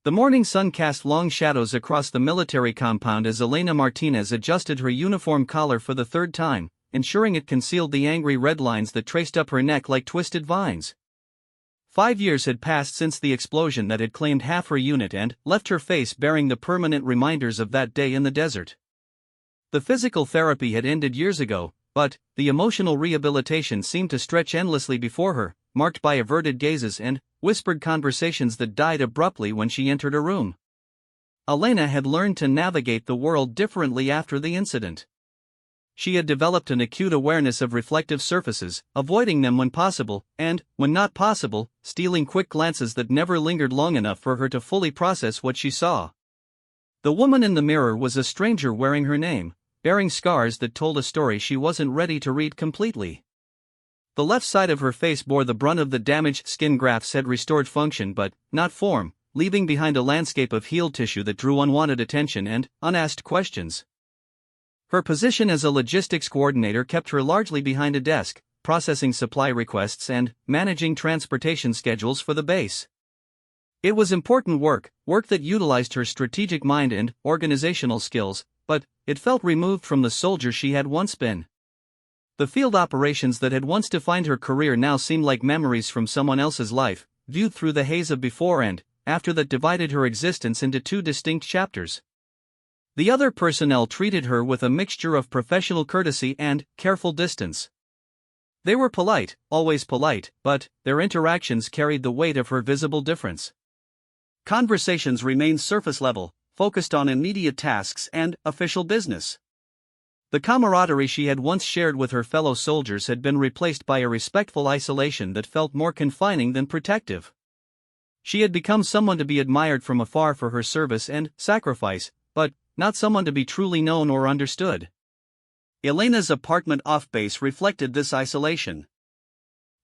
The morning sun cast long shadows across the military compound as Elena Martinez adjusted her uniform collar for the third time, ensuring it concealed the angry red lines that traced up her neck like twisted vines. 5 years had passed since the explosion that had claimed half her unit and left her face bearing the permanent reminders of that day in the desert. The physical therapy had ended years ago, but the emotional rehabilitation seemed to stretch endlessly before her, marked by averted gazes and whispered conversations that died abruptly when she entered a room. Elena had learned to navigate the world differently after the incident. She had developed an acute awareness of reflective surfaces, avoiding them when possible, and, when not possible, stealing quick glances that never lingered long enough for her to fully process what she saw. The woman in the mirror was a stranger wearing her name, bearing scars that told a story she wasn't ready to read completely. The left side of her face bore the brunt of the damage. Skin grafts had restored function but not form, leaving behind a landscape of healed tissue that drew unwanted attention and unasked questions. Her position as a logistics coordinator kept her largely behind a desk, processing supply requests and managing transportation schedules for the base. It was important work that utilized her strategic mind and organizational skills, but it felt removed from the soldier she had once been. The field operations that had once defined her career now seemed like memories from someone else's life, viewed through the haze of before and after that divided her existence into two distinct chapters. The other personnel treated her with a mixture of professional courtesy and careful distance. They were polite, always polite, but their interactions carried the weight of her visible difference. Conversations remained surface level, focused on immediate tasks and official business. The camaraderie she had once shared with her fellow soldiers had been replaced by a respectful isolation that felt more confining than protective. She had become someone to be admired from afar for her service and sacrifice, but not someone to be truly known or understood. Elena's apartment off base reflected this isolation.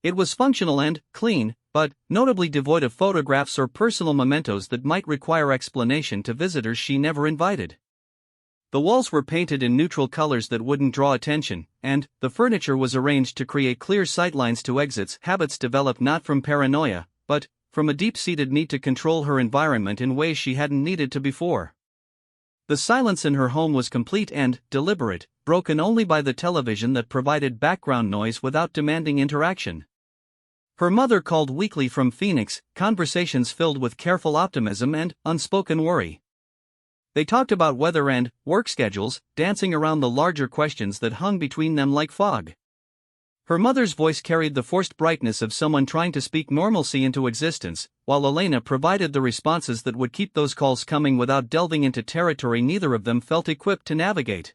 It was functional and clean, but notably devoid of photographs or personal mementos that might require explanation to visitors she never invited. The walls were painted in neutral colors that wouldn't draw attention, and the furniture was arranged to create clear sightlines to exits, habits developed not from paranoia, but from a deep-seated need to control her environment in ways she hadn't needed to before. The silence in her home was complete and deliberate, broken only by the television that provided background noise without demanding interaction. Her mother called weekly from Phoenix, conversations filled with careful optimism and unspoken worry. They talked about weather and work schedules, dancing around the larger questions that hung between them like fog. Her mother's voice carried the forced brightness of someone trying to speak normalcy into existence, while Elena provided the responses that would keep those calls coming without delving into territory neither of them felt equipped to navigate.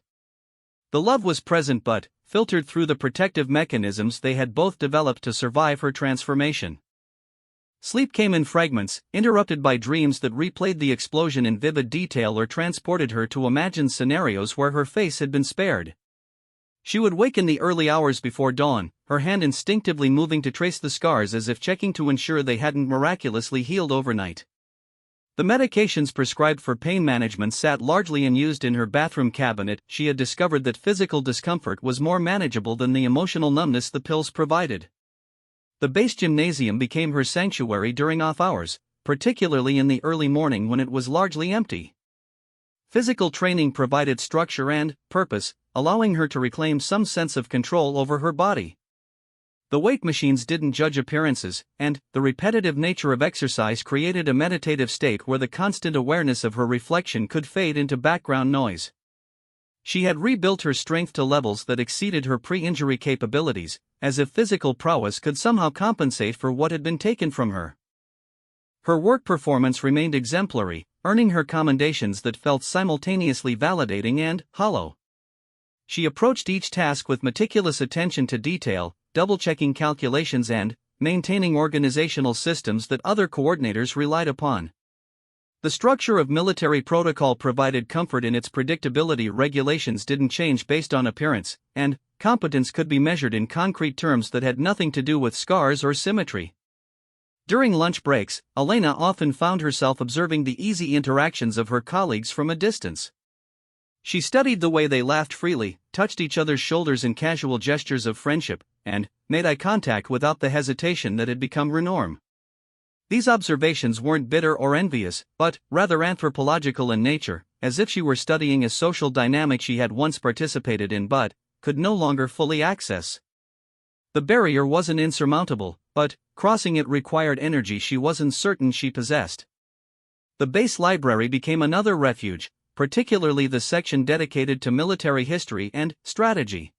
The love was present but filtered through the protective mechanisms they had both developed to survive her transformation. Sleep came in fragments, interrupted by dreams that replayed the explosion in vivid detail or transported her to imagined scenarios where her face had been spared. She would wake in the early hours before dawn, her hand instinctively moving to trace the scars as if checking to ensure they hadn't miraculously healed overnight. The medications prescribed for pain management sat largely unused in her bathroom cabinet. She had discovered that physical discomfort was more manageable than the emotional numbness the pills provided. The base gymnasium became her sanctuary during off hours, particularly in the early morning when it was largely empty. Physical training provided structure and purpose, allowing her to reclaim some sense of control over her body. The weight machines didn't judge appearances, and the repetitive nature of exercise created a meditative state where the constant awareness of her reflection could fade into background noise. She had rebuilt her strength to levels that exceeded her pre-injury capabilities, as if physical prowess could somehow compensate for what had been taken from her. Her work performance remained exemplary, earning her commendations that felt simultaneously validating and hollow. She approached each task with meticulous attention to detail, double-checking calculations and maintaining organizational systems that other coordinators relied upon. The structure of military protocol provided comfort in its predictability. Regulations didn't change based on appearance, and competence could be measured in concrete terms that had nothing to do with scars or symmetry. During lunch breaks, Elena often found herself observing the easy interactions of her colleagues from a distance. She studied the way they laughed freely, touched each other's shoulders in casual gestures of friendship, and made eye contact without the hesitation that had become her norm. These observations weren't bitter or envious, but rather anthropological in nature, as if she were studying a social dynamic she had once participated in but could no longer fully access. The barrier wasn't insurmountable, but crossing it required energy she wasn't certain she possessed. The base library became another refuge, particularly the section dedicated to military history and strategy.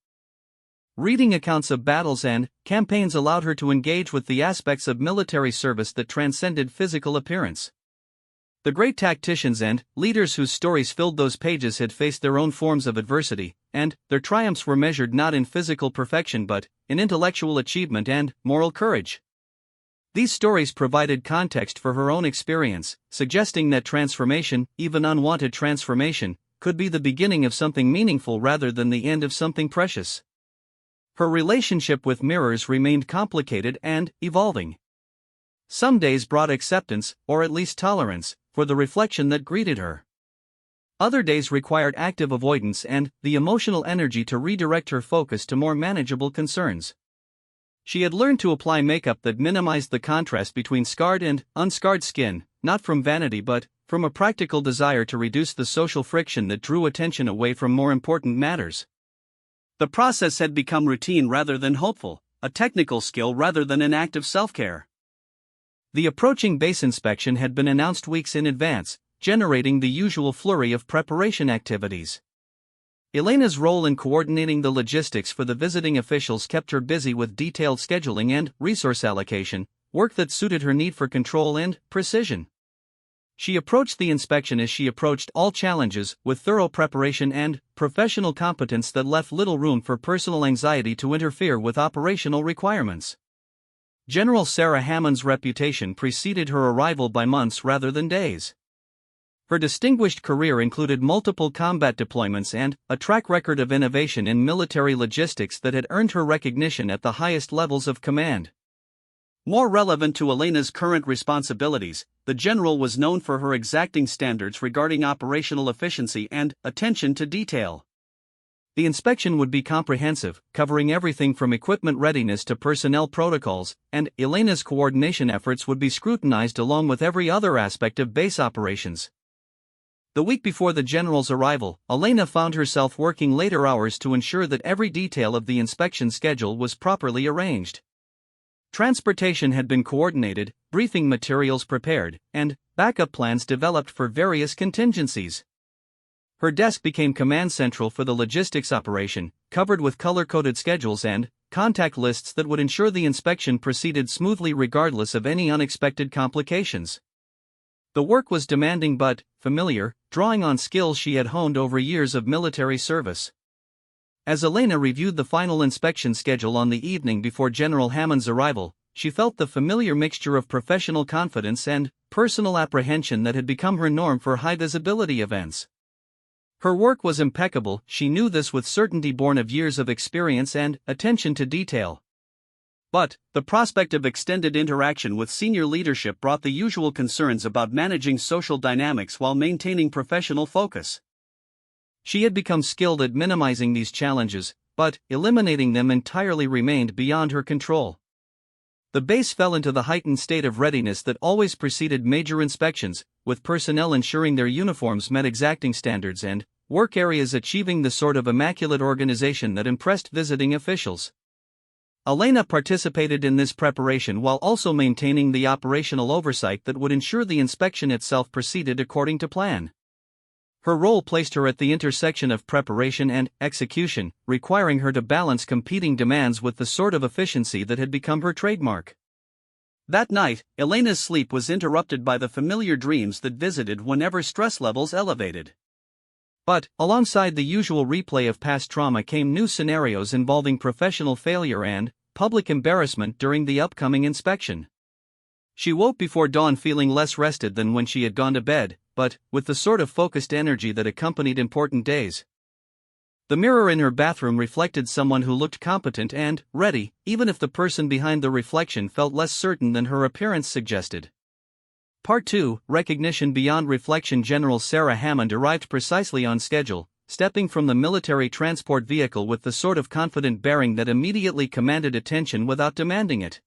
Reading accounts of battles and campaigns allowed her to engage with the aspects of military service that transcended physical appearance. The great tacticians and leaders whose stories filled those pages had faced their own forms of adversity, and their triumphs were measured not in physical perfection but in intellectual achievement and moral courage. These stories provided context for her own experience, suggesting that transformation, even unwanted transformation, could be the beginning of something meaningful rather than the end of something precious. Her relationship with mirrors remained complicated and evolving. Some days brought acceptance, or at least tolerance, for the reflection that greeted her. Other days required active avoidance and the emotional energy to redirect her focus to more manageable concerns. She had learned to apply makeup that minimized the contrast between scarred and unscarred skin, not from vanity but from a practical desire to reduce the social friction that drew attention away from more important matters. The process had become routine rather than hopeful, a technical skill rather than an act of self-care. The approaching base inspection had been announced weeks in advance, generating the usual flurry of preparation activities. Elena's role in coordinating the logistics for the visiting officials kept her busy with detailed scheduling and resource allocation, work that suited her need for control and precision. She approached the inspection as she approached all challenges, with thorough preparation and professional competence that left little room for personal anxiety to interfere with operational requirements. General Sarah Hammond's reputation preceded her arrival by months rather than days. Her distinguished career included multiple combat deployments and a track record of innovation in military logistics that had earned her recognition at the highest levels of command. More relevant to Elena's current responsibilities, the general was known for her exacting standards regarding operational efficiency and attention to detail. The inspection would be comprehensive, covering everything from equipment readiness to personnel protocols, and Elena's coordination efforts would be scrutinized along with every other aspect of base operations. The week before the general's arrival, Elena found herself working later hours to ensure that every detail of the inspection schedule was properly arranged. Transportation had been coordinated, briefing materials prepared, and backup plans developed for various contingencies. Her desk became command central for the logistics operation, covered with color-coded schedules and contact lists that would ensure the inspection proceeded smoothly regardless of any unexpected complications. The work was demanding but familiar, drawing on skills she had honed over years of military service. As Elena reviewed the final inspection schedule on the evening before General Hammond's arrival, she felt the familiar mixture of professional confidence and personal apprehension that had become her norm for high-visibility events. Her work was impeccable, she knew this with certainty born of years of experience and attention to detail. But the prospect of extended interaction with senior leadership brought the usual concerns about managing social dynamics while maintaining professional focus. She had become skilled at minimizing these challenges, but eliminating them entirely remained beyond her control. The base fell into the heightened state of readiness that always preceded major inspections, with personnel ensuring their uniforms met exacting standards and work areas achieving the sort of immaculate organization that impressed visiting officials. Elena participated in this preparation while also maintaining the operational oversight that would ensure the inspection itself proceeded according to plan. Her role placed her at the intersection of preparation and execution, requiring her to balance competing demands with the sort of efficiency that had become her trademark. That night, Elena's sleep was interrupted by the familiar dreams that visited whenever stress levels elevated. But, alongside the usual replay of past trauma came new scenarios involving professional failure and public embarrassment during the upcoming inspection. She woke before dawn feeling less rested than when she had gone to bed, but with the sort of focused energy that accompanied important days. The mirror in her bathroom reflected someone who looked competent and ready, even if the person behind the reflection felt less certain than her appearance suggested. Part 2, Recognition Beyond Reflection. General Sarah Hammond arrived precisely on schedule, stepping from the military transport vehicle with the sort of confident bearing that immediately commanded attention without demanding it.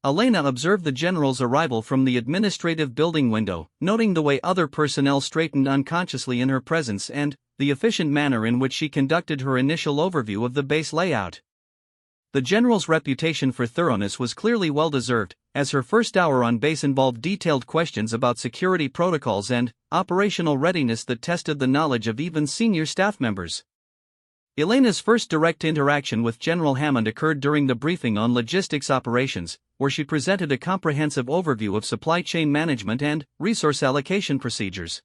Elena observed the general's arrival from the administrative building window, noting the way other personnel straightened unconsciously in her presence and the efficient manner in which she conducted her initial overview of the base layout. The general's reputation for thoroughness was clearly well-deserved, as her first hour on base involved detailed questions about security protocols and operational readiness that tested the knowledge of even senior staff members. Elena's first direct interaction with General Hammond occurred during the briefing on logistics operations, where she presented a comprehensive overview of supply chain management and resource allocation procedures.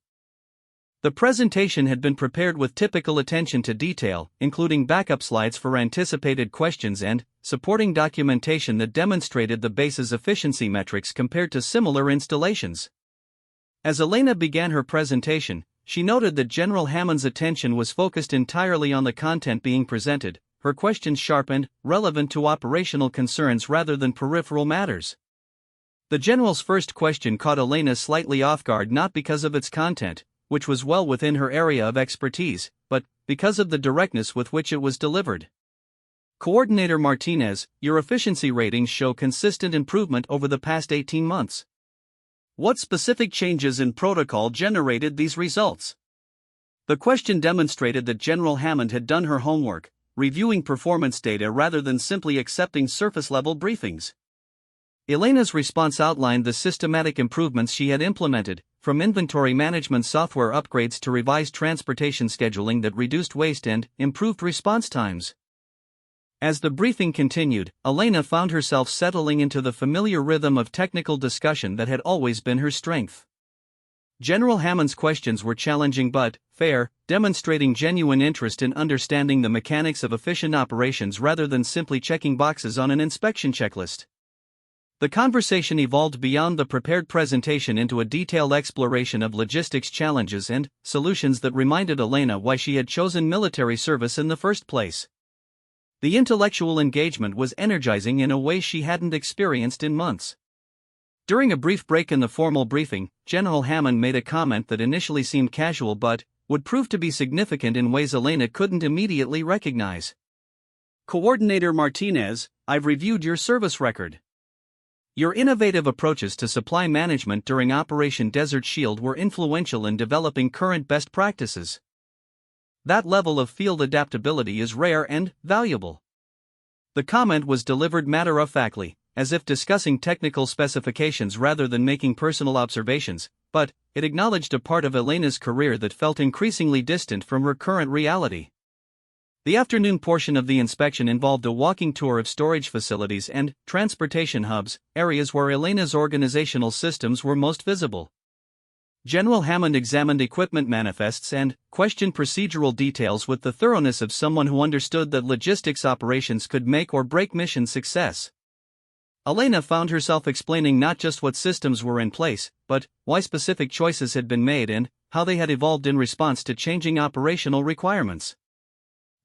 The presentation had been prepared with typical attention to detail, including backup slides for anticipated questions and supporting documentation that demonstrated the base's efficiency metrics compared to similar installations. As Elena began her presentation, she noted that General Hammond's attention was focused entirely on the content being presented, her questions sharp and relevant to operational concerns rather than peripheral matters. The general's first question caught Elena slightly off guard, not because of its content, which was well within her area of expertise, but because of the directness with which it was delivered. Coordinator Martinez, your efficiency ratings show consistent improvement over the past 18 months. What specific changes in protocol generated these results? The question demonstrated that General Hammond had done her homework, reviewing performance data rather than simply accepting surface-level briefings. Elena's response outlined the systematic improvements she had implemented, from inventory management software upgrades to revised transportation scheduling that reduced waste and improved response times. As the briefing continued, Elena found herself settling into the familiar rhythm of technical discussion that had always been her strength. General Hammond's questions were challenging but fair, demonstrating genuine interest in understanding the mechanics of efficient operations rather than simply checking boxes on an inspection checklist. The conversation evolved beyond the prepared presentation into a detailed exploration of logistics challenges and solutions that reminded Elena why she had chosen military service in the first place. The intellectual engagement was energizing in a way she hadn't experienced in months. During a brief break in the formal briefing, General Hammond made a comment that initially seemed casual but would prove to be significant in ways Elena couldn't immediately recognize. Coordinator Martinez, I've reviewed your service record. Your innovative approaches to supply management during Operation Desert Shield were influential in developing current best practices. That level of field adaptability is rare and valuable. The comment was delivered matter-of-factly, as if discussing technical specifications rather than making personal observations, but it acknowledged a part of Elena's career that felt increasingly distant from her current reality. The afternoon portion of the inspection involved a walking tour of storage facilities and transportation hubs, areas where Elena's organizational systems were most visible. General Hammond examined equipment manifests and questioned procedural details with the thoroughness of someone who understood that logistics operations could make or break mission success. Elena found herself explaining not just what systems were in place, but why specific choices had been made and how they had evolved in response to changing operational requirements.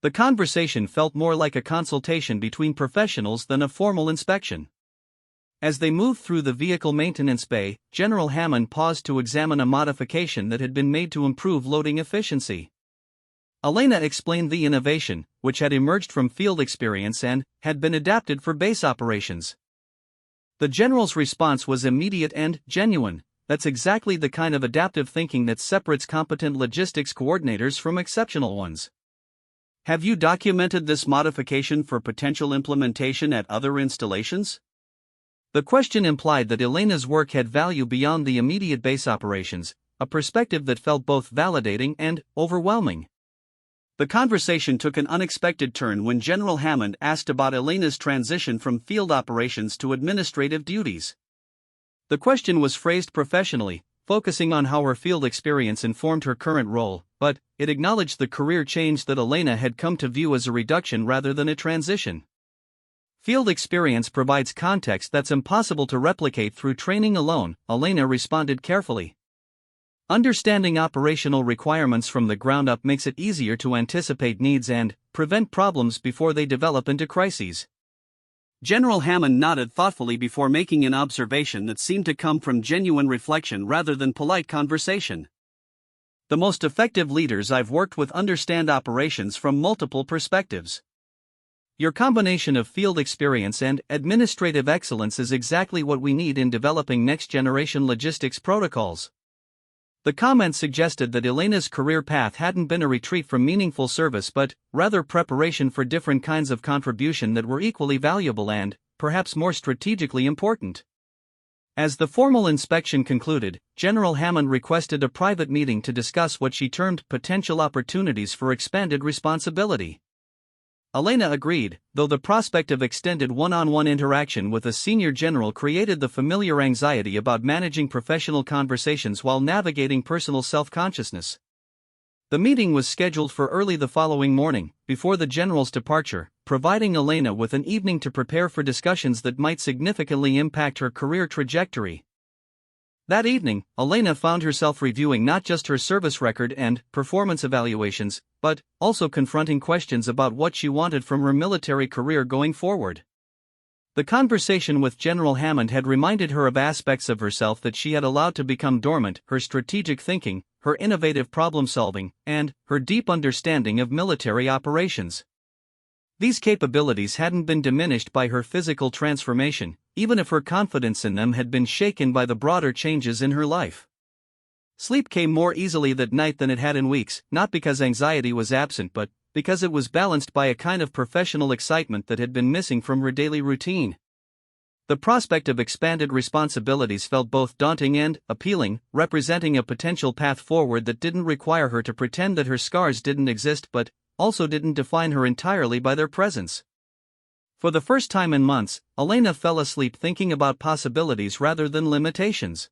The conversation felt more like a consultation between professionals than a formal inspection. As they moved through the vehicle maintenance bay, General Hammond paused to examine a modification that had been made to improve loading efficiency. Elena explained the innovation, which had emerged from field experience and had been adapted for base operations. The general's response was immediate and genuine. That's exactly the kind of adaptive thinking that separates competent logistics coordinators from exceptional ones. Have you documented this modification for potential implementation at other installations? The question implied that Elena's work had value beyond the immediate base operations, a perspective that felt both validating and overwhelming. The conversation took an unexpected turn when General Hammond asked about Elena's transition from field operations to administrative duties. The question was phrased professionally, focusing on how her field experience informed her current role, but it acknowledged the career change that Elena had come to view as a reduction rather than a transition. Field experience provides context that's impossible to replicate through training alone, Elena responded carefully. Understanding operational requirements from the ground up makes it easier to anticipate needs and prevent problems before they develop into crises. General Hammond nodded thoughtfully before making an observation that seemed to come from genuine reflection rather than polite conversation. The most effective leaders I've worked with understand operations from multiple perspectives. Your combination of field experience and administrative excellence is exactly what we need in developing next-generation logistics protocols. The comment suggested that Elena's career path hadn't been a retreat from meaningful service but rather preparation for different kinds of contribution that were equally valuable and, perhaps more strategically important. As the formal inspection concluded, General Hammond requested a private meeting to discuss what she termed potential opportunities for expanded responsibility. Elena agreed, though the prospect of extended one-on-one interaction with a senior general created the familiar anxiety about managing professional conversations while navigating personal self-consciousness. The meeting was scheduled for early the following morning, before the general's departure, providing Elena with an evening to prepare for discussions that might significantly impact her career trajectory. That evening, Elena found herself reviewing not just her service record and performance evaluations, but also confronting questions about what she wanted from her military career going forward. The conversation with General Hammond had reminded her of aspects of herself that she had allowed to become dormant: her strategic thinking, her innovative problem-solving, and her deep understanding of military operations. These capabilities hadn't been diminished by her physical transformation, even if her confidence in them had been shaken by the broader changes in her life. Sleep came more easily that night than it had in weeks, not because anxiety was absent but because it was balanced by a kind of professional excitement that had been missing from her daily routine. The prospect of expanded responsibilities felt both daunting and appealing, representing a potential path forward that didn't require her to pretend that her scars didn't exist but also didn't define her entirely by their presence. For the first time in months, Elena fell asleep thinking about possibilities rather than limitations.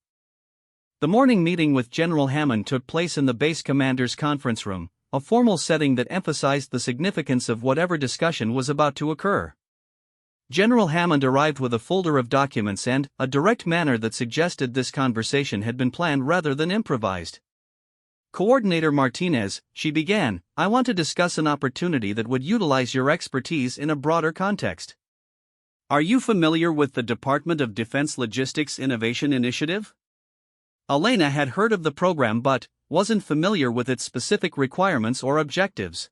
The morning meeting with General Hammond took place in the base commander's conference room, a formal setting that emphasized the significance of whatever discussion was about to occur. General Hammond arrived with a folder of documents and a direct manner that suggested this conversation had been planned rather than improvised. "Coordinator Martinez," she began, "I want to discuss an opportunity that would utilize your expertise in a broader context. Are you familiar with the Department of Defense Logistics Innovation Initiative?" Elena had heard of the program but wasn't familiar with its specific requirements or objectives.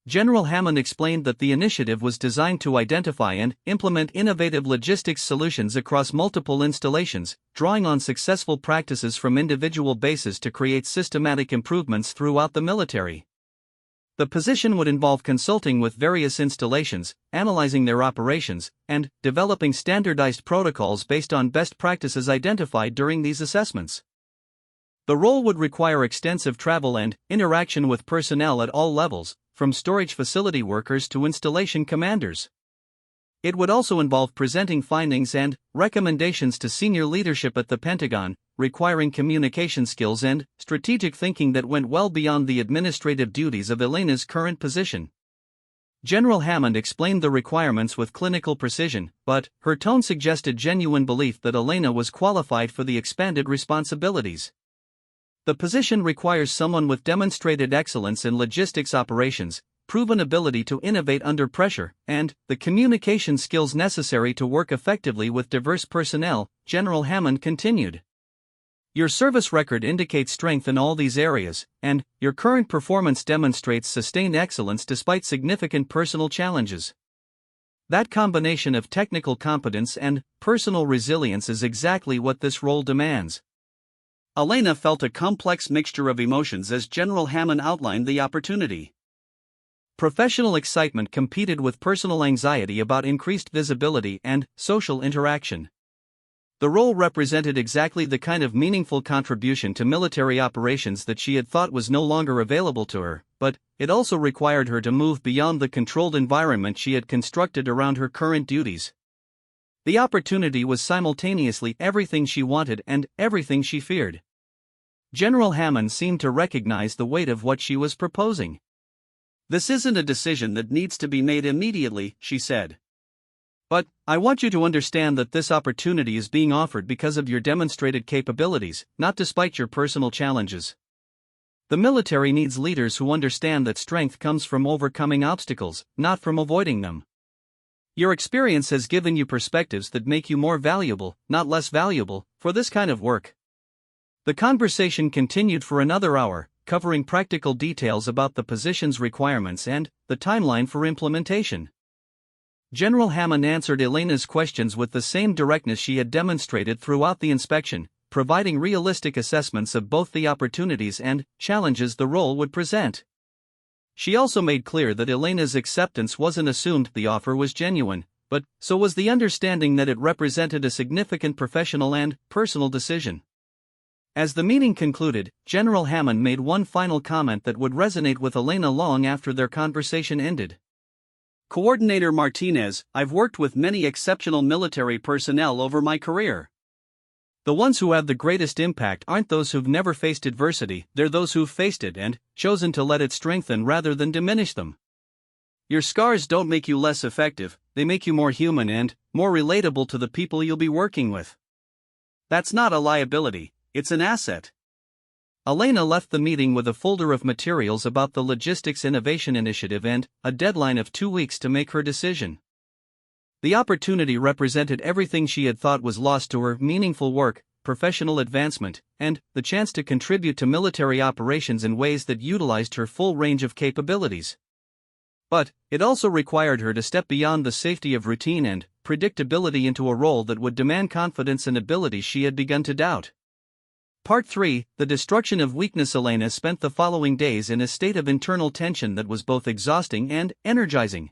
General Hammond explained that the initiative was designed to identify and implement innovative logistics solutions across multiple installations, drawing on successful practices from individual bases to create systematic improvements throughout the military. The position would involve consulting with various installations, analyzing their operations, and developing standardized protocols based on best practices identified during these assessments. The role would require extensive travel and interaction with personnel at all levels, from storage facility workers to installation commanders. It would also involve presenting findings and recommendations to senior leadership at the Pentagon, requiring communication skills and strategic thinking that went well beyond the administrative duties of Elena's current position. General Hammond explained the requirements with clinical precision, but her tone suggested genuine belief that Elena was qualified for the expanded responsibilities. The position requires someone with demonstrated excellence in logistics operations, proven ability to innovate under pressure, and the communication skills necessary to work effectively with diverse personnel, General Hammond continued. Your service record indicates strength in all these areas, and your current performance demonstrates sustained excellence despite significant personal challenges. That combination of technical competence and personal resilience is exactly what this role demands. Elena felt a complex mixture of emotions as General Hammond outlined the opportunity. Professional excitement competed with personal anxiety about increased visibility and social interaction. The role represented exactly the kind of meaningful contribution to military operations that she had thought was no longer available to her, but it also required her to move beyond the controlled environment she had constructed around her current duties. The opportunity was simultaneously everything she wanted and everything she feared. General Hammond seemed to recognize the weight of what she was proposing. "This isn't a decision that needs to be made immediately," she said. "But I want you to understand that this opportunity is being offered because of your demonstrated capabilities, not despite your personal challenges. The military needs leaders who understand that strength comes from overcoming obstacles, not from avoiding them. Your experience has given you perspectives that make you more valuable, not less valuable, for this kind of work." The conversation continued for another hour, covering practical details about the position's requirements and the timeline for implementation. General Hammond answered Elena's questions with the same directness she had demonstrated throughout the inspection, providing realistic assessments of both the opportunities and challenges the role would present. She also made clear that Elena's acceptance wasn't assumed; the offer was genuine, but so was the understanding that it represented a significant professional and personal decision. As the meeting concluded, General Hammond made one final comment that would resonate with Elena long after their conversation ended. "Coordinator Martinez, I've worked with many exceptional military personnel over my career. The ones who have the greatest impact aren't those who've never faced adversity, they're those who've faced it and chosen to let it strengthen rather than diminish them. Your scars don't make you less effective, they make you more human and more relatable to the people you'll be working with. That's not a liability, it's an asset." Elena left the meeting with a folder of materials about the Logistics Innovation Initiative and a deadline of 2 weeks to make her decision. The opportunity represented everything she had thought was lost to her: meaningful work, professional advancement, and the chance to contribute to military operations in ways that utilized her full range of capabilities. But it also required her to step beyond the safety of routine and predictability into a role that would demand confidence and abilities she had begun to doubt. Part 3, The Destruction of Weakness. Elena spent the following days in a state of internal tension that was both exhausting and energizing.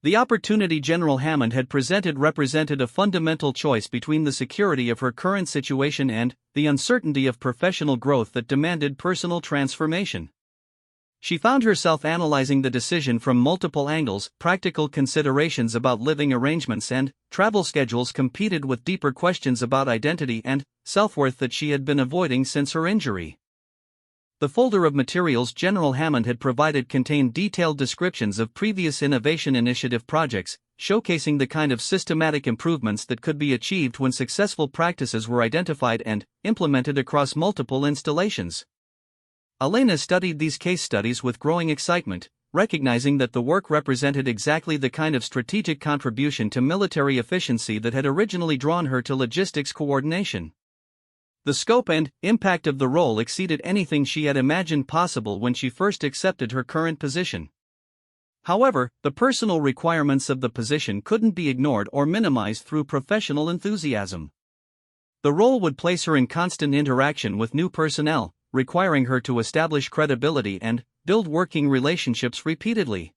The opportunity General Hammond had presented represented a fundamental choice between the security of her current situation and the uncertainty of professional growth that demanded personal transformation. She found herself analyzing the decision from multiple angles. Practical considerations about living arrangements and travel schedules competed with deeper questions about identity and self-worth that she had been avoiding since her injury. The folder of materials General Hammond had provided contained detailed descriptions of previous Innovation Initiative projects, showcasing the kind of systematic improvements that could be achieved when successful practices were identified and implemented across multiple installations. Elena studied these case studies with growing excitement, recognizing that the work represented exactly the kind of strategic contribution to military efficiency that had originally drawn her to logistics coordination. The scope and impact of the role exceeded anything she had imagined possible when she first accepted her current position. However, the personal requirements of the position couldn't be ignored or minimized through professional enthusiasm. The role would place her in constant interaction with new personnel, requiring her to establish credibility and build working relationships repeatedly.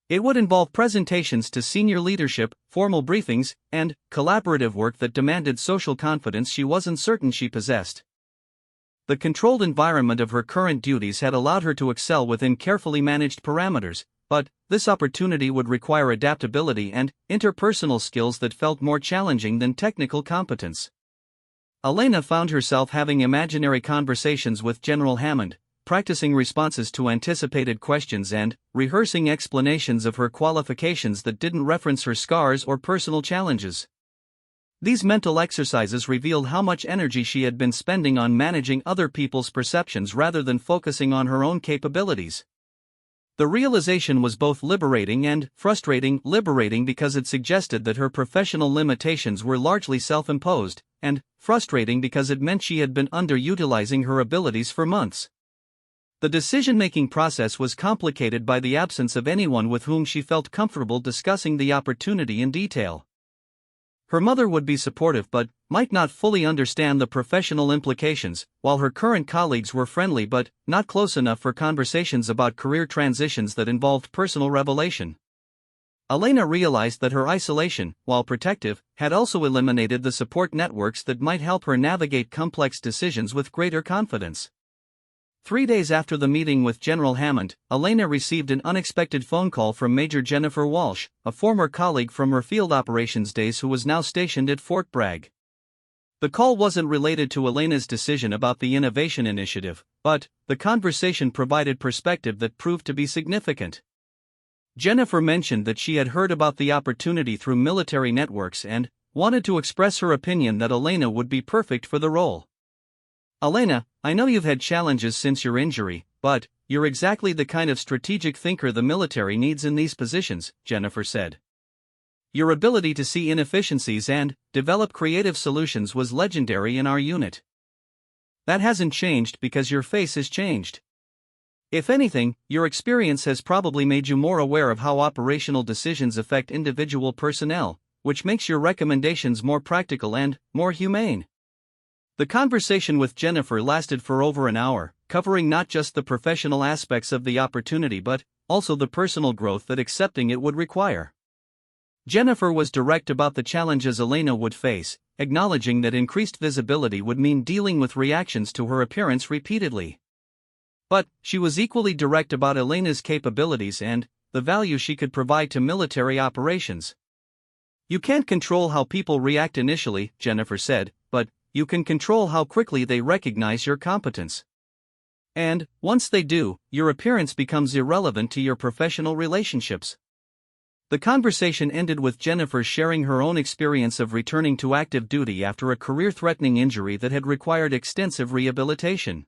It would involve presentations to senior leadership, formal briefings, and collaborative work that demanded social confidence she wasn't certain she possessed. The controlled environment of her current duties had allowed her to excel within carefully managed parameters, but this opportunity would require adaptability and interpersonal skills that felt more challenging than technical competence. Elena found herself having imaginary conversations with General Hammond, practicing responses to anticipated questions and rehearsing explanations of her qualifications that didn't reference her scars or personal challenges. These mental exercises revealed how much energy she had been spending on managing other people's perceptions rather than focusing on her own capabilities. The realization was both liberating and frustrating. Liberating because it suggested that her professional limitations were largely self-imposed, and frustrating because it meant she had been underutilizing her abilities for months. The decision-making process was complicated by the absence of anyone with whom she felt comfortable discussing the opportunity in detail. Her mother would be supportive but might not fully understand the professional implications, while her current colleagues were friendly but not close enough for conversations about career transitions that involved personal revelation. Elena realized that her isolation, while protective, had also eliminated the support networks that might help her navigate complex decisions with greater confidence. 3 days after the meeting with General Hammond, Elena received an unexpected phone call from Major Jennifer Walsh, a former colleague from her field operations days who was now stationed at Fort Bragg. The call wasn't related to Elena's decision about the Innovation Initiative, but the conversation provided perspective that proved to be significant. Jennifer mentioned that she had heard about the opportunity through military networks and wanted to express her opinion that Elena would be perfect for the role. "Elena, I know you've had challenges since your injury, but you're exactly the kind of strategic thinker the military needs in these positions," Jennifer said. "Your ability to see inefficiencies and develop creative solutions was legendary in our unit. That hasn't changed because your face has changed. If anything, your experience has probably made you more aware of how operational decisions affect individual personnel, which makes your recommendations more practical and more humane. The conversation with Jennifer lasted for over an hour, covering not just the professional aspects of the opportunity but also the personal growth that accepting it would require. Jennifer was direct about the challenges Elena would face, acknowledging that increased visibility would mean dealing with reactions to her appearance repeatedly. But she was equally direct about Elena's capabilities and the value she could provide to military operations. You can't control how people react initially, Jennifer said, but you can control how quickly they recognize your competence. And, once they do, your appearance becomes irrelevant to your professional relationships. The conversation ended with Jennifer sharing her own experience of returning to active duty after a career-threatening injury that had required extensive rehabilitation.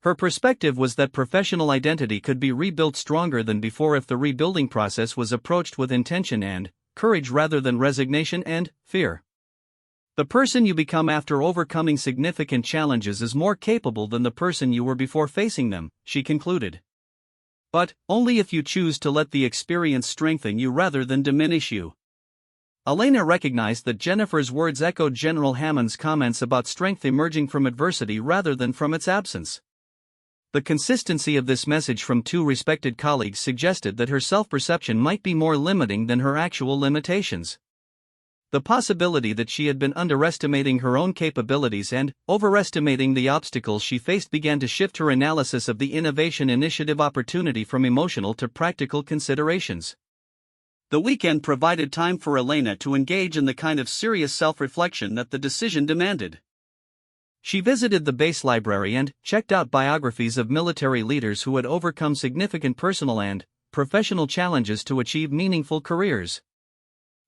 Her perspective was that professional identity could be rebuilt stronger than before if the rebuilding process was approached with intention and courage rather than resignation and fear. The person you become after overcoming significant challenges is more capable than the person you were before facing them, she concluded. But only if you choose to let the experience strengthen you rather than diminish you. Elena recognized that Jennifer's words echoed General Hammond's comments about strength emerging from adversity rather than from its absence. The consistency of this message from two respected colleagues suggested that her self-perception might be more limiting than her actual limitations. The possibility that she had been underestimating her own capabilities and overestimating the obstacles she faced began to shift her analysis of the innovation initiative opportunity from emotional to practical considerations. The weekend provided time for Elena to engage in the kind of serious self-reflection that the decision demanded. She visited the base library and checked out biographies of military leaders who had overcome significant personal and professional challenges to achieve meaningful careers.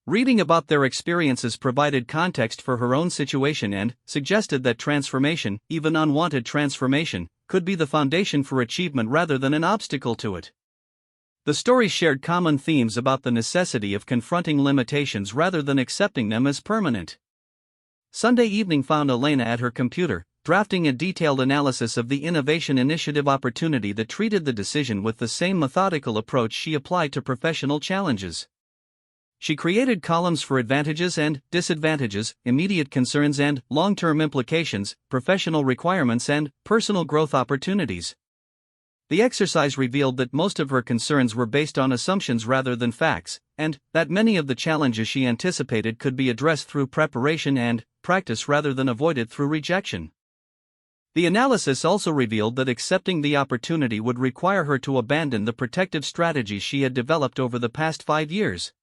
Reading about their experiences provided context for her own situation and suggested that transformation, even unwanted transformation, could be the foundation for achievement rather than an obstacle to it. The stories shared common themes about the necessity of confronting limitations rather than accepting them as permanent. Sunday evening found Elena at her computer, drafting a detailed analysis of the innovation initiative opportunity that treated the decision with the same methodical approach she applied to professional challenges. She created columns for advantages and disadvantages, immediate concerns and long-term implications, professional requirements and personal growth opportunities. The exercise revealed that most of her concerns were based on assumptions rather than facts, and that many of the challenges she anticipated could be addressed through preparation and practice rather than avoided through rejection. The analysis also revealed that accepting the opportunity would require her to abandon the protective strategies she had developed over the past 5 years.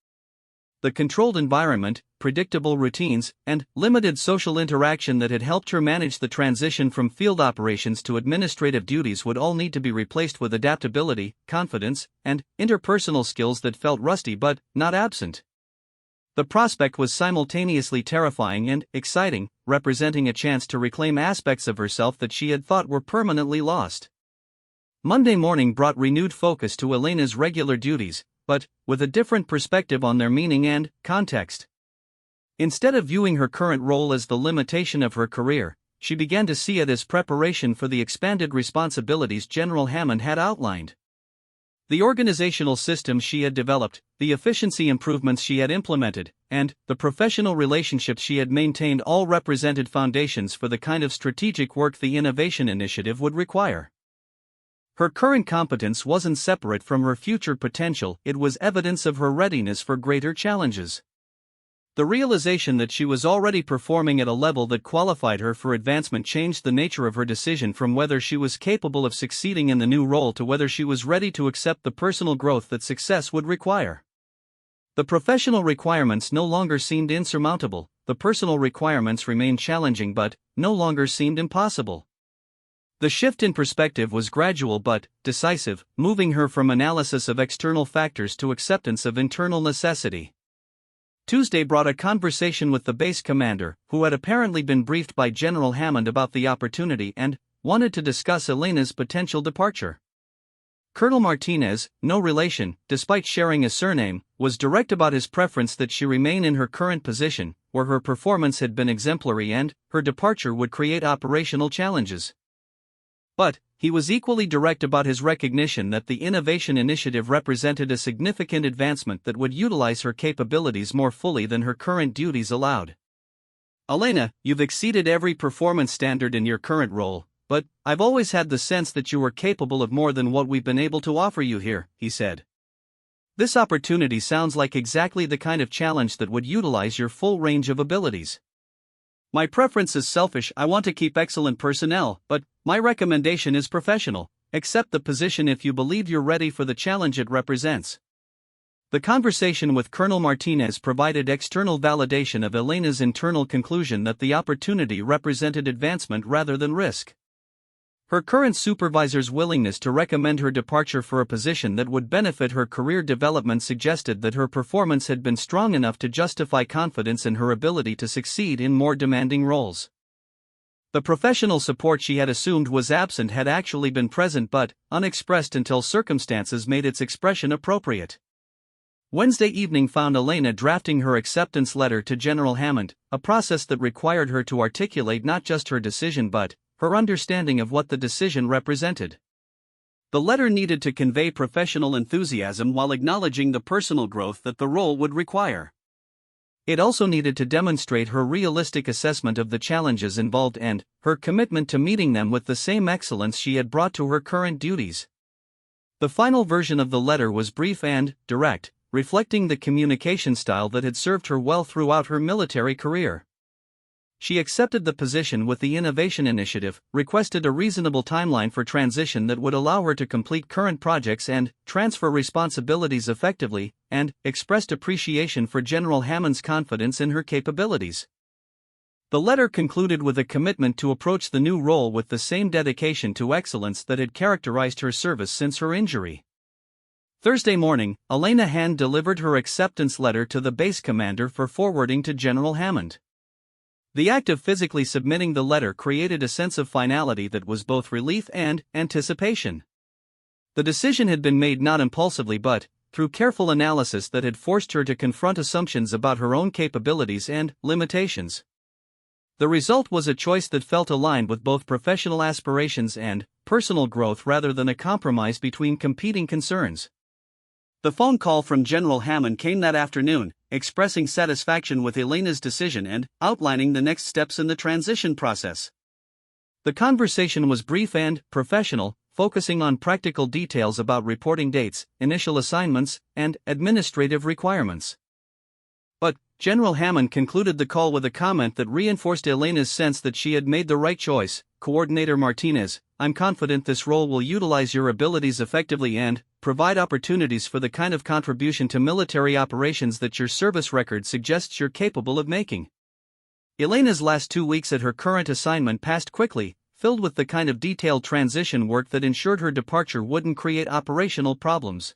The controlled environment, predictable routines, and limited social interaction that had helped her manage the transition from field operations to administrative duties would all need to be replaced with adaptability, confidence, and interpersonal skills that felt rusty but not absent. The prospect was simultaneously terrifying and exciting, representing a chance to reclaim aspects of herself that she had thought were permanently lost. Monday morning brought renewed focus to Elena's regular duties, but with a different perspective on their meaning and context. Instead of viewing her current role as the limitation of her career, she began to see it as preparation for the expanded responsibilities General Hammond had outlined. The organizational systems she had developed, the efficiency improvements she had implemented, and the professional relationships she had maintained all represented foundations for the kind of strategic work the innovation initiative would require. Her current competence wasn't separate from her future potential, it was evidence of her readiness for greater challenges. The realization that she was already performing at a level that qualified her for advancement changed the nature of her decision from whether she was capable of succeeding in the new role to whether she was ready to accept the personal growth that success would require. The professional requirements no longer seemed insurmountable, the personal requirements remained challenging but no longer seemed impossible. The shift in perspective was gradual but decisive, moving her from analysis of external factors to acceptance of internal necessity. Tuesday brought a conversation with the base commander, who had apparently been briefed by General Hammond about the opportunity and wanted to discuss Elena's potential departure. Colonel Martinez, no relation, despite sharing a surname, was direct about his preference that she remain in her current position, where her performance had been exemplary and her departure would create operational challenges. But he was equally direct about his recognition that the innovation initiative represented a significant advancement that would utilize her capabilities more fully than her current duties allowed. "Elena, you've exceeded every performance standard in your current role, but I've always had the sense that you were capable of more than what we've been able to offer you here," he said. "This opportunity sounds like exactly the kind of challenge that would utilize your full range of abilities. My preference is selfish, I want to keep excellent personnel, but my recommendation is professional. Accept the position if you believe you're ready for the challenge it represents." The conversation with Colonel Martinez provided external validation of Elena's internal conclusion that the opportunity represented advancement rather than risk. Her current supervisor's willingness to recommend her departure for a position that would benefit her career development suggested that her performance had been strong enough to justify confidence in her ability to succeed in more demanding roles. The professional support she had assumed was absent had actually been present but unexpressed until circumstances made its expression appropriate. Wednesday evening found Elena drafting her acceptance letter to General Hammond, a process that required her to articulate not just her decision but her understanding of what the decision represented. The letter needed to convey professional enthusiasm while acknowledging the personal growth that the role would require. It also needed to demonstrate her realistic assessment of the challenges involved and her commitment to meeting them with the same excellence she had brought to her current duties. The final version of the letter was brief and direct, reflecting the communication style that had served her well throughout her military career. She accepted the position with the innovation initiative, requested a reasonable timeline for transition that would allow her to complete current projects and transfer responsibilities effectively, and expressed appreciation for General Hammond's confidence in her capabilities. The letter concluded with a commitment to approach the new role with the same dedication to excellence that had characterized her service since her injury. Thursday morning, Elena hand-delivered her acceptance letter to the base commander for forwarding to General Hammond. The act of physically submitting the letter created a sense of finality that was both relief and anticipation. The decision had been made not impulsively but through careful analysis that had forced her to confront assumptions about her own capabilities and limitations. The result was a choice that felt aligned with both professional aspirations and personal growth rather than a compromise between competing concerns. The phone call from General Hammond came that afternoon, expressing satisfaction with Elena's decision and outlining the next steps in the transition process. The conversation was brief and professional, focusing on practical details about reporting dates, initial assignments, and administrative requirements. But General Hammond concluded the call with a comment that reinforced Elena's sense that she had made the right choice. "Coordinator Martinez, I'm confident this role will utilize your abilities effectively and provide opportunities for the kind of contribution to military operations that your service record suggests you're capable of making." Elena's last 2 weeks at her current assignment passed quickly, filled with the kind of detailed transition work that ensured her departure wouldn't create operational problems.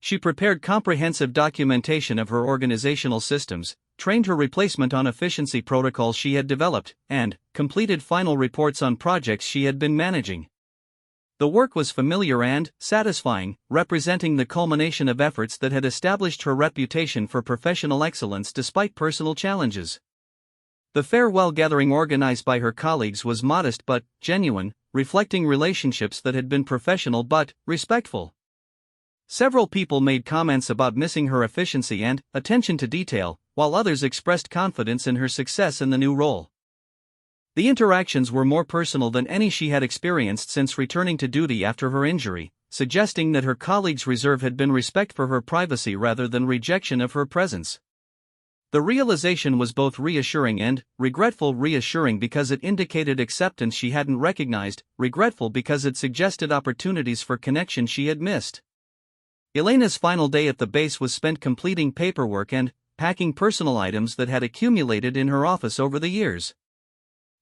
She prepared comprehensive documentation of her organizational systems, trained her replacement on efficiency protocols she had developed, and completed final reports on projects she had been managing. The work was familiar and satisfying, representing the culmination of efforts that had established her reputation for professional excellence despite personal challenges. The farewell gathering organized by her colleagues was modest but genuine, reflecting relationships that had been professional but respectful. Several people made comments about missing her efficiency and attention to detail, while others expressed confidence in her success in the new role. The interactions were more personal than any she had experienced since returning to duty after her injury, suggesting that her colleagues' reserve had been respect for her privacy rather than rejection of her presence. The realization was both reassuring and regretful. Reassuring because it indicated acceptance she hadn't recognized, regretful because it suggested opportunities for connection she had missed. Elena's final day at the base was spent completing paperwork and packing personal items that had accumulated in her office over the years.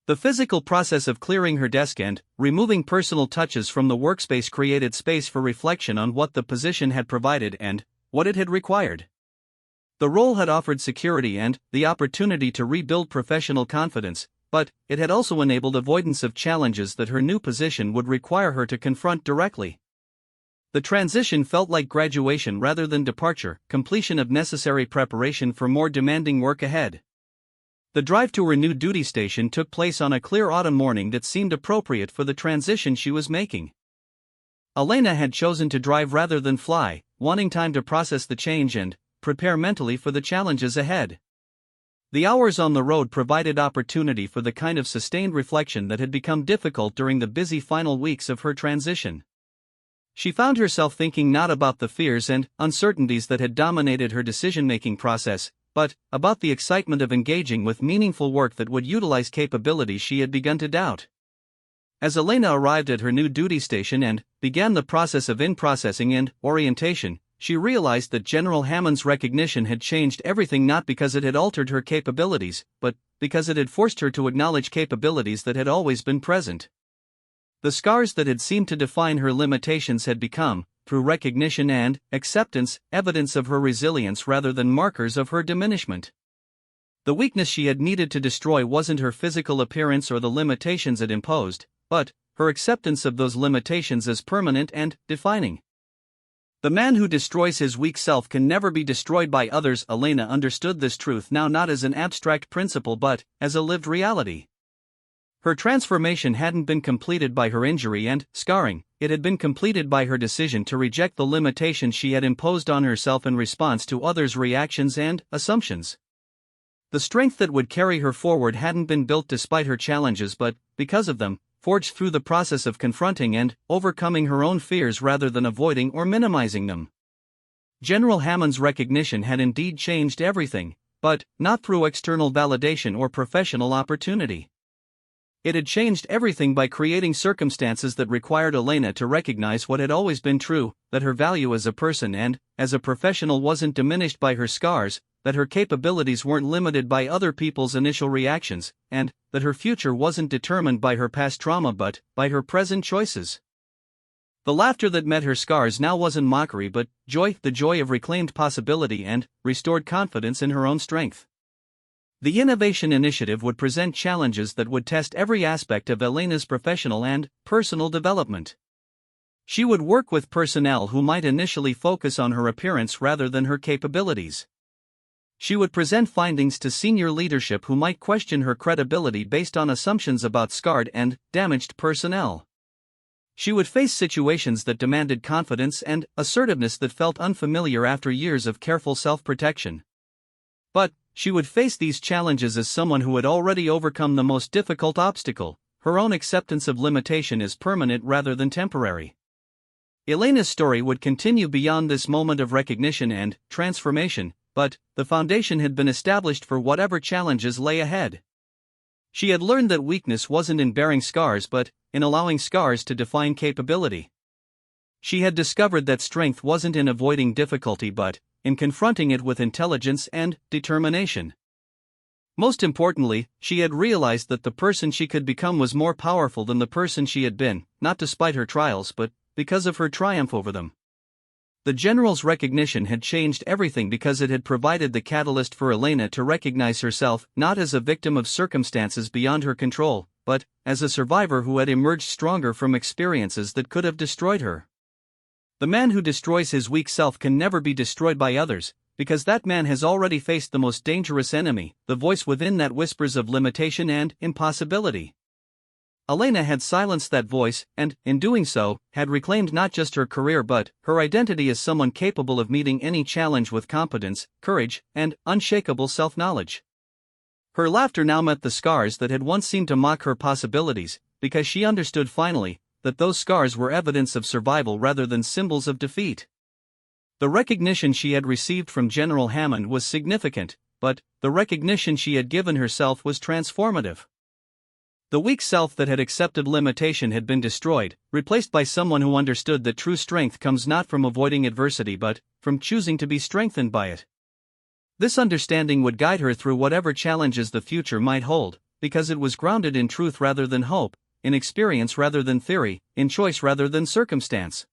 The physical process of clearing her desk and removing personal touches from the workspace created space for reflection on what the position had provided and what it had required. The role had offered security and the opportunity to rebuild professional confidence, but it had also enabled avoidance of challenges that her new position would require her to confront directly. The transition felt like graduation rather than departure, completion of necessary preparation for more demanding work ahead. The drive to her new duty station took place on a clear autumn morning that seemed appropriate for the transition she was making. Elena had chosen to drive rather than fly, wanting time to process the change and prepare mentally for the challenges ahead. The hours on the road provided opportunity for the kind of sustained reflection that had become difficult during the busy final weeks of her transition. She found herself thinking not about the fears and uncertainties that had dominated her decision-making process, but about the excitement of engaging with meaningful work that would utilize capabilities she had begun to doubt. As Elena arrived at her new duty station and began the process of in-processing and orientation, she realized that General Hammond's recognition had changed everything, not because it had altered her capabilities, but because it had forced her to acknowledge capabilities that had always been present. The scars that had seemed to define her limitations had become, through recognition and acceptance, evidence of her resilience rather than markers of her diminishment. The weakness she had needed to destroy wasn't her physical appearance or the limitations it imposed, but her acceptance of those limitations as permanent and defining. The man who destroys his weak self can never be destroyed by others. Elena understood this truth now not as an abstract principle but as a lived reality. Her transformation hadn't been completed by her injury and scarring, it had been completed by her decision to reject the limitations she had imposed on herself in response to others' reactions and assumptions. The strength that would carry her forward hadn't been built despite her challenges but, because of them, forged through the process of confronting and overcoming her own fears rather than avoiding or minimizing them. General Hammond's recognition had indeed changed everything, but not through external validation or professional opportunity. It had changed everything by creating circumstances that required Elena to recognize what had always been true, that her value as a person and as a professional wasn't diminished by her scars, that her capabilities weren't limited by other people's initial reactions, and that her future wasn't determined by her past trauma but by her present choices. The laughter that met her scars now wasn't mockery but joy, the joy of reclaimed possibility and restored confidence in her own strength. The Innovation Initiative would present challenges that would test every aspect of Elena's professional and personal development. She would work with personnel who might initially focus on her appearance rather than her capabilities. She would present findings to senior leadership who might question her credibility based on assumptions about scarred and damaged personnel. She would face situations that demanded confidence and assertiveness that felt unfamiliar after years of careful self-protection. But she would face these challenges as someone who had already overcome the most difficult obstacle, her own acceptance of limitation as permanent rather than temporary. Elena's story would continue beyond this moment of recognition and transformation, but the foundation had been established for whatever challenges lay ahead. She had learned that weakness wasn't in bearing scars but in allowing scars to define capability. She had discovered that strength wasn't in avoiding difficulty but in confronting it with intelligence and determination. Most importantly, she had realized that the person she could become was more powerful than the person she had been, not despite her trials but because of her triumph over them. The general's recognition had changed everything because it had provided the catalyst for Elena to recognize herself not as a victim of circumstances beyond her control, but as a survivor who had emerged stronger from experiences that could have destroyed her. The man who destroys his weak self can never be destroyed by others, because that man has already faced the most dangerous enemy, the voice within that whispers of limitation and impossibility. Elena had silenced that voice, and, in doing so, had reclaimed not just her career but her identity as someone capable of meeting any challenge with competence, courage, and unshakable self-knowledge. Her laughter now met the scars that had once seemed to mock her possibilities, because she understood finally that those scars were evidence of survival rather than symbols of defeat. The recognition she had received from General Hammond was significant, but the recognition she had given herself was transformative. The weak self that had accepted limitation had been destroyed, replaced by someone who understood that true strength comes not from avoiding adversity but from choosing to be strengthened by it. This understanding would guide her through whatever challenges the future might hold, because it was grounded in truth rather than hope, in experience rather than theory, in choice rather than circumstance.